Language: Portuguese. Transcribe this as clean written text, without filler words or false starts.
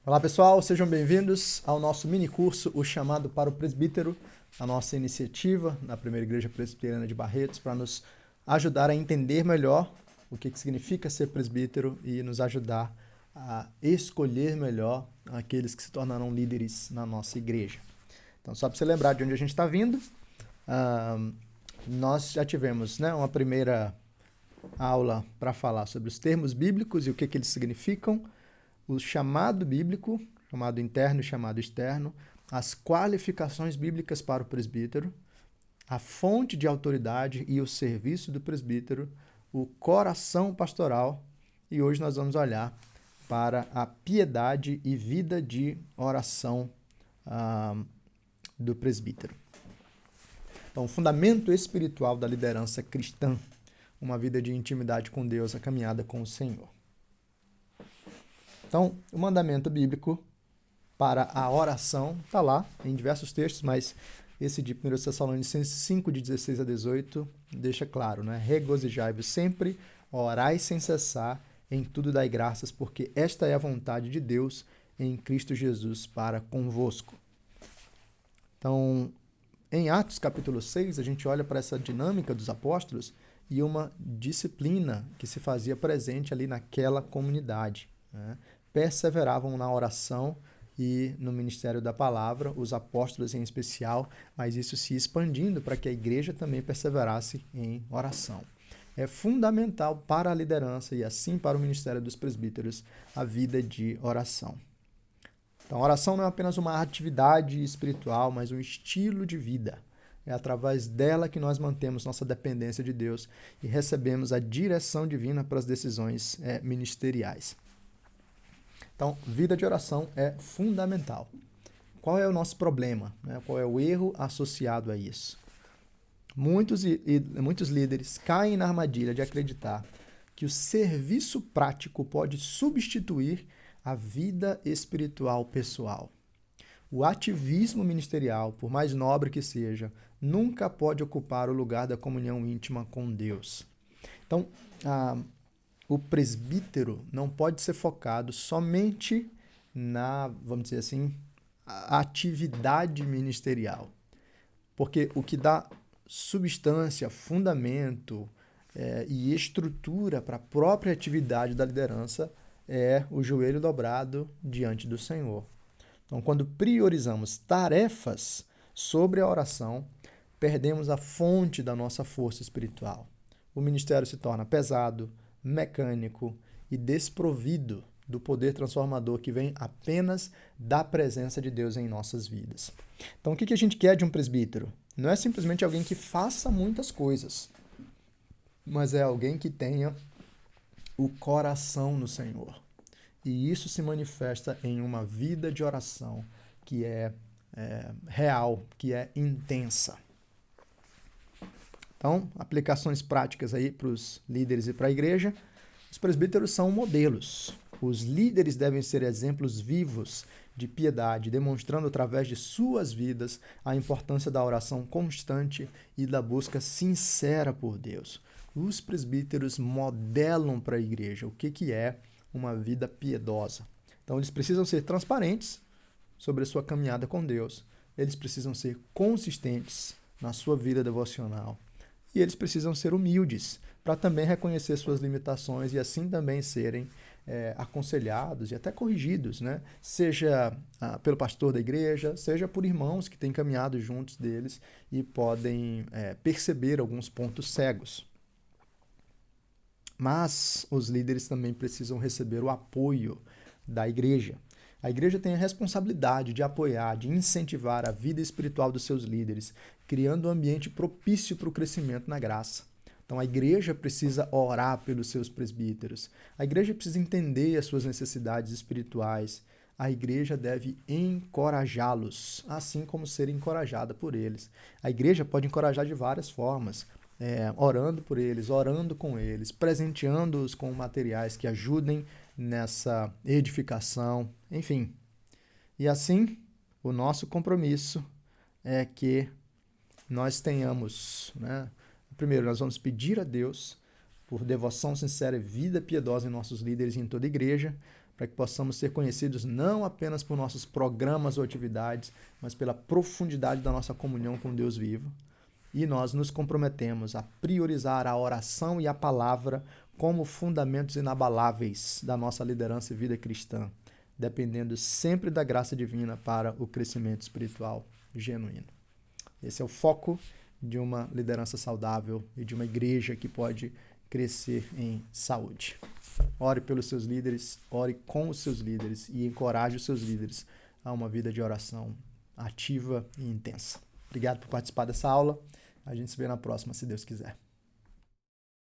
Olá pessoal, sejam bem-vindos ao nosso mini curso, o Chamado para o Presbítero, a nossa iniciativa na Primeira Igreja Presbiteriana de Barretos, para nos ajudar a entender melhor o que significa ser presbítero e nos ajudar a escolher melhor aqueles que se tornarão líderes na nossa igreja. Então, só para você lembrar de onde a gente está vindo, nós já tivemos uma primeira aula para falar sobre os termos bíblicos e o que eles significam, o chamado bíblico, chamado interno e chamado externo, as qualificações bíblicas para o presbítero, a fonte de autoridade e o serviço do presbítero, o coração pastoral, e hoje nós vamos olhar para a piedade e vida de oração do presbítero. Então, o fundamento espiritual da liderança cristã, uma vida de intimidade com Deus, a caminhada com o Senhor. Então, o mandamento bíblico para a oração está lá em diversos textos, mas esse de 1 Tessalonicenses 5, de 16 a 18, deixa claro, né? Regozijai-vos sempre, orai sem cessar, em tudo dai graças, porque esta é a vontade de Deus em Cristo Jesus para convosco. Então, em Atos capítulo 6, a gente olha para essa dinâmica dos apóstolos e uma disciplina que se fazia presente ali naquela comunidade, né? Perseveravam na oração e no ministério da palavra, os apóstolos em especial, mas isso se expandindo para que a igreja também perseverasse em oração. É fundamental para a liderança e assim para o ministério dos presbíteros a vida de oração. Então, a oração não é apenas uma atividade espiritual, mas um estilo de vida. É através dela que nós mantemos nossa dependência de Deus e recebemos a direção divina para as decisões ministeriais. Então, vida de oração é fundamental. Qual é o nosso problema? Qual é o erro associado a isso? Muitos líderes caem na armadilha de acreditar que o serviço prático pode substituir a vida espiritual pessoal. O ativismo ministerial, por mais nobre que seja, nunca pode ocupar o lugar da comunhão íntima com Deus. Então, o presbítero não pode ser focado somente na, vamos dizer assim, atividade ministerial. Porque o que dá substância, fundamento e estrutura para a própria atividade da liderança é o joelho dobrado diante do Senhor. Então, quando priorizamos tarefas sobre a oração, perdemos a fonte da nossa força espiritual. O ministério se torna pesado, mecânico e desprovido do poder transformador que vem apenas da presença de Deus em nossas vidas. Então, o que a gente quer de um presbítero? Não é simplesmente alguém que faça muitas coisas, mas é alguém que tenha o coração no Senhor. E isso se manifesta em uma vida de oração que é real, que é intensa. Então, aplicações práticas aí para os líderes e para a igreja. Os presbíteros são modelos. Os líderes devem ser exemplos vivos de piedade, demonstrando através de suas vidas a importância da oração constante e da busca sincera por Deus. Os presbíteros modelam para a igreja o que é uma vida piedosa. Então, eles precisam ser transparentes sobre a sua caminhada com Deus. Eles precisam ser consistentes na sua vida devocional. E eles precisam ser humildes para também reconhecer suas limitações e assim também serem aconselhados e até corrigidos, né? Seja pelo pastor da igreja, seja por irmãos que têm caminhado juntos deles e podem perceber alguns pontos cegos. Mas os líderes também precisam receber o apoio da igreja. A igreja tem a responsabilidade de apoiar, de incentivar a vida espiritual dos seus líderes, criando um ambiente propício para o crescimento na graça. Então, a igreja precisa orar pelos seus presbíteros. A igreja precisa entender as suas necessidades espirituais. A igreja deve encorajá-los, assim como ser encorajada por eles. A igreja pode encorajar de várias formas, orando por eles, orando com eles, presenteando-os com materiais que ajudem nessa edificação, enfim. E assim, o nosso compromisso é que nós tenhamos, primeiro, nós vamos pedir a Deus por devoção sincera e vida piedosa em nossos líderes e em toda a igreja, para que possamos ser conhecidos não apenas por nossos programas ou atividades, mas pela profundidade da nossa comunhão com Deus vivo. E nós nos comprometemos a priorizar a oração e a palavra como fundamentos inabaláveis da nossa liderança e vida cristã, dependendo sempre da graça divina para o crescimento espiritual genuíno. Esse é o foco de uma liderança saudável e de uma igreja que pode crescer em saúde. Ore pelos seus líderes, ore com os seus líderes e encoraje os seus líderes a uma vida de oração ativa e intensa. Obrigado por participar dessa aula. A gente se vê na próxima, se Deus quiser.